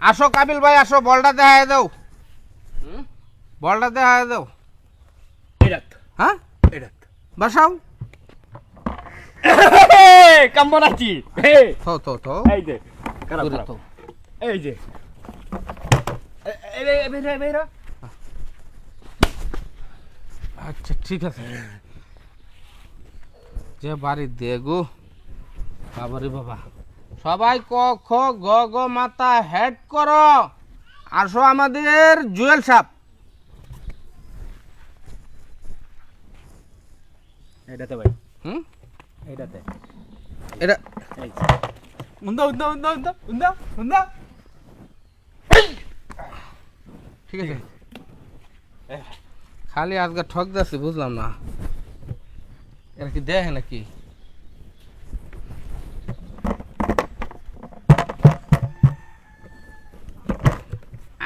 আসো কাবিল ভাই আসো, বলটা দেখায় দাও। বলটা দেখায় দাও। হ্যাঁ বসাও। কেমন আছি? থো থো থো এই যে খারাপ দূরে খারাপ। থো। এই যে বেরা আচ্ছা ঠিক আছে। যে বাড়ি দেগো বাবারে বাবা, সবাই ক খ গ গ মাথা হেড করো। আসো আমাদের জুয়েল সাপ। এটাতে ভাই, হুম এটাতে এটা এই যে উন্দা উন্দা উন্দা উন্দা উন্দা উন্দা। ঠিক আছে। খালি আজকে ঠক যাচ্ছে, বুঝলাম না এর কি দেখে নাকি।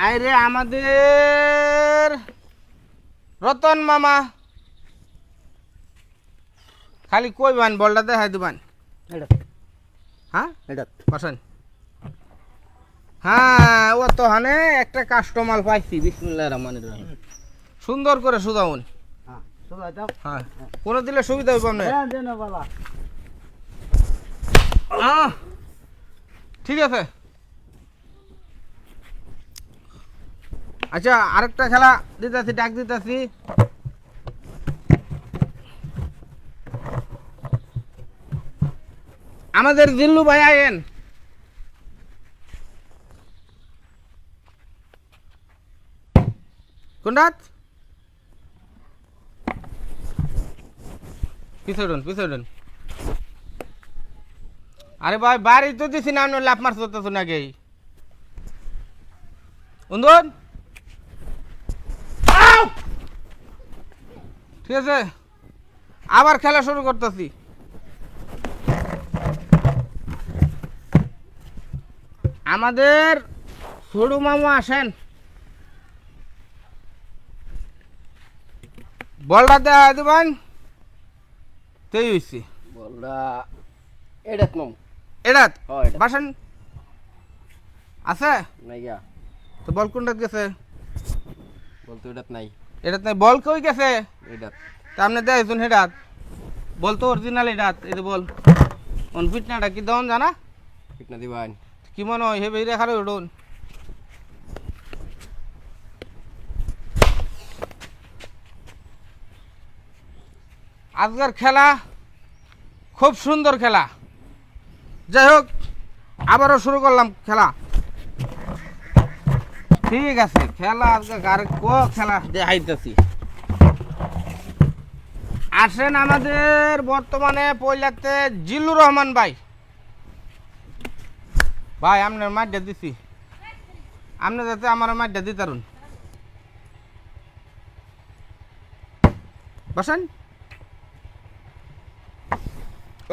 আরে আমাদের রতন মামা খালি কইবান, বলটা দেখাই দিবান। এটাতে হ্যাঁ এটাতে বসেন। হ্যাঁ ও তো হানে একটা কাস্টমার পাইছি। বিসমিল্লাহির রহমানির রহিম। সুন্দর করে সুদাউন। হ্যাঁ সুদা দাও। হ্যাঁ কোনো দিলে সুবিধা হইব না। হ্যাঁ দেন বালা। ঠিক আছে। আচ্ছা আরেকটা খেলা দিতেছি, ডাক দিতেছি। আমাদের জিল্লু ভাই আয়েন। কোনটাত পিছড়ুন। আরে ভাই বাড়ি তো দিছি না, আপনি লাভ মারছ তো নাকি উন্দন। ঠিক আছে আবার খেলা শুরু করতেছি। আমাদের ছোড়ু মামা আসেন, বলটা দেওয়া দিবেন। তেই হইছি বলরা এটাত নম। এটা হ্যাঁ এটা বাসন আছে নাই গা। তো বল কোনটা গেছে? বলতো এটাত নাই। এটা নাই বল কই গেছে? এটাত তা আপনি দেখুন হেডাত বল তো অরিজিনাল এটাত। এই যে বল অন ফিটনাটা কি দন জানা ঠিক না দিবান। কি মনে হয় হেবে রেখারে উঠুন। আজকের খেলা খুব সুন্দর খেলা। যাই হোক আবারও শুরু করলাম খেলা। ঠিক আছে খেলা আজকে আরেক খেলা দেখাইতেছি। আসেন আমাদের বর্তমানে পয়লাতে জিল্লুর রহমান ভাই। ভাই আপনার মাঠটা দিছি, আপনি যাতে আমার মাঠটা দিতারুন। বসেন।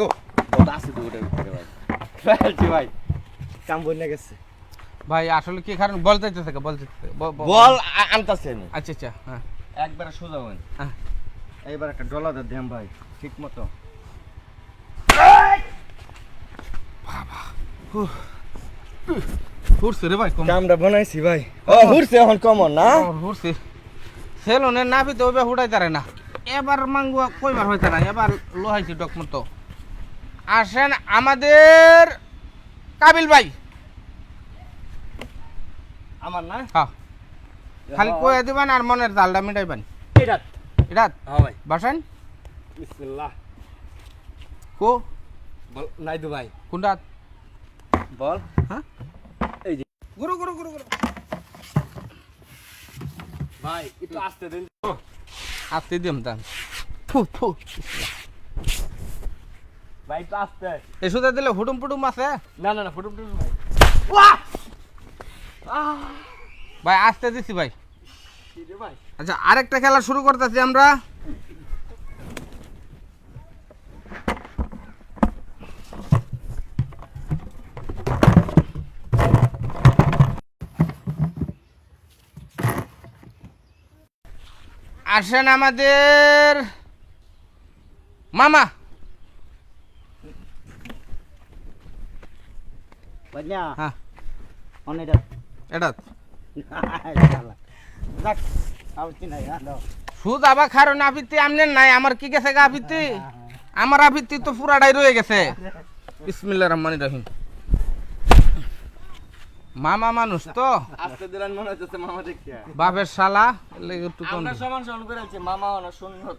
ও বড় আছে তো ওটার ভিতরে ভাই। ফেলছি ভাই, কাম বইনা গেছে। ভাই আসলে কি কারণ বল চাইতেছে বল চাইতেছে বল আনতাছেন। আচ্ছা আচ্ছা হ্যাঁ একবার সোজা হন। হ্যাঁ এইবার একটা ডলা দেন ভাই ঠিক মতো। হুরছে রে ভাই কম কামটা বানাইছি ভাই। ও হুরছে এখন কমন না। হুরছে সেলুনের নাভি তো ওবে হুড়াই তারে না। এবার মাঙ্গুয়া কইবার হইতে না, এবার লোহাইছি ডক মতো। আসেন আমাদের কাবিল ভাই। আমার না হ্যাঁ খালি কয়ে দিবেন আর মনের জালটা মিটাইবেন। এটাত। এটা হ্যাঁ ভাই। বসেন। বিসমিল্লাহ। কো বল নাই দু ভাই। কোনটা বল হ্যাঁ এই যে গুরু গুরু গুরু গুরু ভাই একটু আস্তে দেন। আস্তে দিম দাম। ফু ফু ভাই একটু আস্তে। এই সুদা দিলে হুটুম পুটুম আছে। না না না ফুটুম টুটুম ভাই। ভাই আস্তে দিছি ভাই। কি রে ভাই? আচ্ছা আরেকটা খেলা শুরু করতেছি আমরা। আসেন আমাদের মামা। বাজনা হ্যাঁ অন এটা এটা যাক আবতি নাই দাও সুদ আবার খারো না আপিতি আমনের নাই আমার কি গেছে গা আপিতি আমার আপিতি তো পুরাটাই রয়ে গেছে বিসমিল্লাহির রহমানির রহিম মামা মানুষ তো আজকে দিলান মনে হচ্ছে মামা দেখতে বাপের শালা এর লাগি একটু কম আমরা সমান সমান করে আছি মামা হলো সুন্নত